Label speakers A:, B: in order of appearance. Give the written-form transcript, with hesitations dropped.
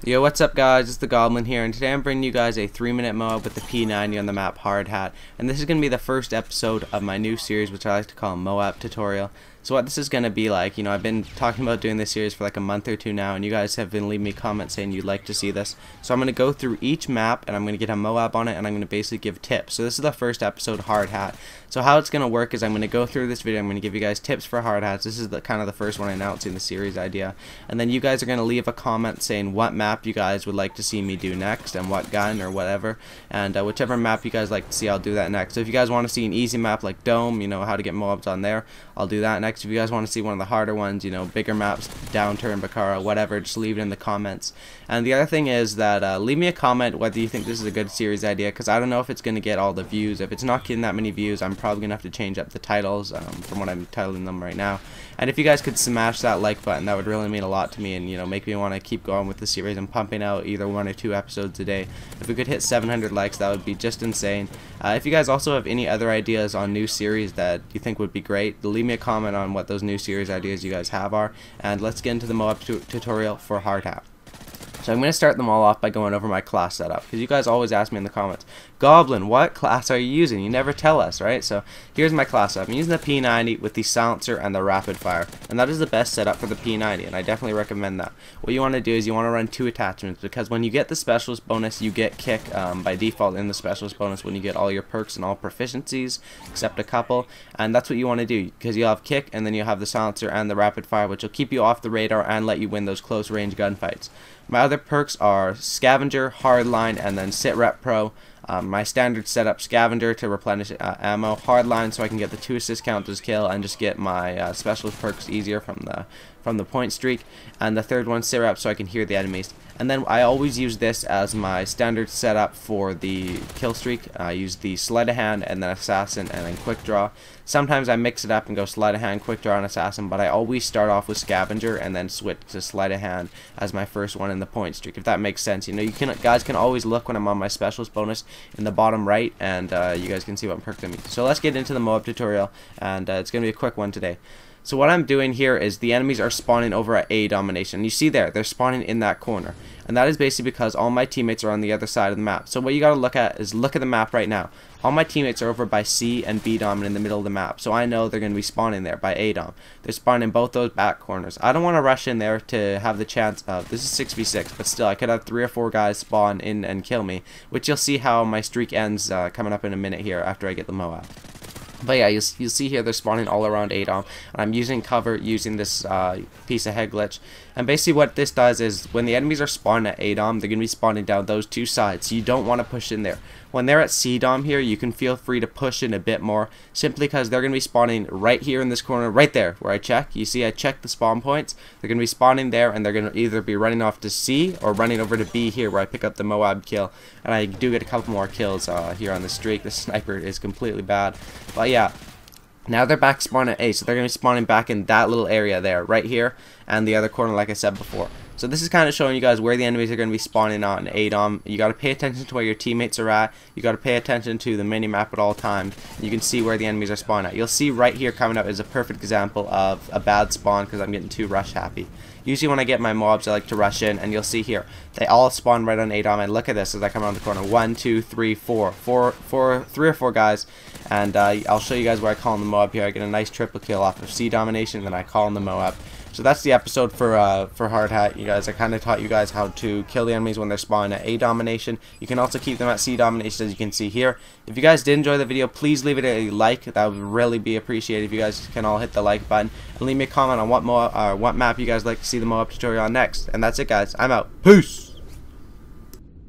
A: Yo, what's up guys, it's the Goblin here, and today I'm bringing you guys a 3-minute MOAB with the P90 on the map Hardhat, and this is going to be the first episode of my new series, which I like to call MOAB tutorial. So what this is going to be like, I've been talking about doing this series for like a month or two now, and you guys have been leaving me comments saying you'd like to see this. So I'm going to go through each map, and I'm going to get a MOAB on it, and I'm going to basically give tips. So this is the first episode, Hardhat. So how it's going to work is I'm going to go through this video, I'm going to give you guys tips for Hardhats. This is kind of the first one announcing the series idea. And then you guys are going to leave a comment saying what map you guys would like to see me do next, and what gun or whatever. And whichever map you guys like to see, I'll do that next. So if you guys want to see an easy map like Dome, how to get MOABs on there, I'll do that next. If you guys want to see one of the harder ones, bigger maps, Downturn, Bakara, whatever, just leave it in the comments. And the other thing is that leave me a comment whether you think this is a good series idea, because I don't know if it's going to get all the views. If it's not getting that many views, I'm probably going to have to change up the titles from what I'm titling them right now. And if you guys could smash that like button, that would really mean a lot to me, and make me want to keep going with the series. I'm pumping out either 1 or 2 episodes a day. If we could hit 700 likes, that would be just insane. If you guys also have any other ideas on new series that you think would be great, leave me a comment on what those new series ideas you guys have are, and let's get into the MOAB tutorial for Hardhat. So I'm going to start them all off by going over my class setup, because you guys always ask me in the comments, Goblin, what class are you using? You never tell us, right? So here's my class setup. I'm using the P90 with the silencer and the rapid fire, and that is the best setup for the P90, and I definitely recommend that. What you want to do is you want to run 2 attachments, because when you get the specialist bonus, you get kick by default in the specialist bonus when you get all your perks and all proficiencies except a couple, and that's what you want to do, because you'll have kick and then you'll have the silencer and the rapid fire, which will keep you off the radar and let you win those close range gunfights. My other perks are Scavenger, Hardline, and then Sit Rep Pro. My standard setup: Scavenger to replenish ammo, Hardline so I can get the 2 assist counters kill and just get my specialist perks easier from the point streak, and the third one, Sit Rep, so I can hear the enemies. And then I always use this as my standard setup for the kill streak. I use the sleight of hand and then assassin and then quick draw. Sometimes I mix it up and go sleight of hand, quick draw, and assassin, but I always start off with Scavenger and then switch to sleight of hand as my first one in the point streak, if that makes sense. Guys can always look when I'm on my specialist bonus in the bottom right, and you guys can see what perk I'm using. So let's get into the MOAB tutorial, and it's going to be a quick one today. So what I'm doing here is the enemies are spawning over at A domination. You see there, they're spawning in that corner. And that is basically because all my teammates are on the other side of the map. So what you gotta look at is look at the map right now. All my teammates are over by C and B dom and in the middle of the map. So I know they're gonna be spawning there by A dom. They're spawning in both those back corners. I don't want to rush in there to have the chance of, this is 6v6, but still I could have 3 or 4 guys spawn in and kill me, which you'll see how my streak ends coming up in a minute here after I get the MOAB. But yeah, you'll see here they're spawning all around ADOM, and I'm using cover using this piece of head glitch. And basically what this does is when the enemies are spawning at ADOM, they're going to be spawning down those 2 sides, so you don't want to push in there. When they're at CDOM here, you can feel free to push in a bit more, simply because they're going to be spawning right here in this corner, right there where I check. You see I checked the spawn points. They're going to be spawning there, and they're going to either be running off to C or running over to B here where I pick up the MOAB kill. And I do get a couple more kills here on the streak. The sniper is completely bad. But yeah, now they're back spawning at A, so they're going to be spawning back in that little area there, right here, and the other corner like I said before. So this is kind of showing you guys where the enemies are going to be spawning on ADOM. You got to pay attention to where your teammates are at. You got to pay attention to the mini-map at all times. You can see where the enemies are spawning at. You'll see right here coming up is a perfect example of a bad spawn because I'm getting too rush happy. Usually when I get my MOABs, I like to rush in, and you'll see here they all spawn right on ADOM. And look at this as I come around the corner: 1, 2, 3, 4, 3 or 4 guys. And I'll show you guys where I call in the MOAB here. I get a nice triple kill off of C domination, and then I call in the MOAB. So that's the episode for Hardhat. You guys, I kind of taught you guys how to kill the enemies when they're spawning at A domination. You can also keep them at C domination, as you can see here. If you guys did enjoy the video, please leave it a like. That would really be appreciated if you guys can all hit the like button, and leave me a comment on what map you guys like to see the MOAB tutorial on next. And that's it, guys. I'm out. Peace.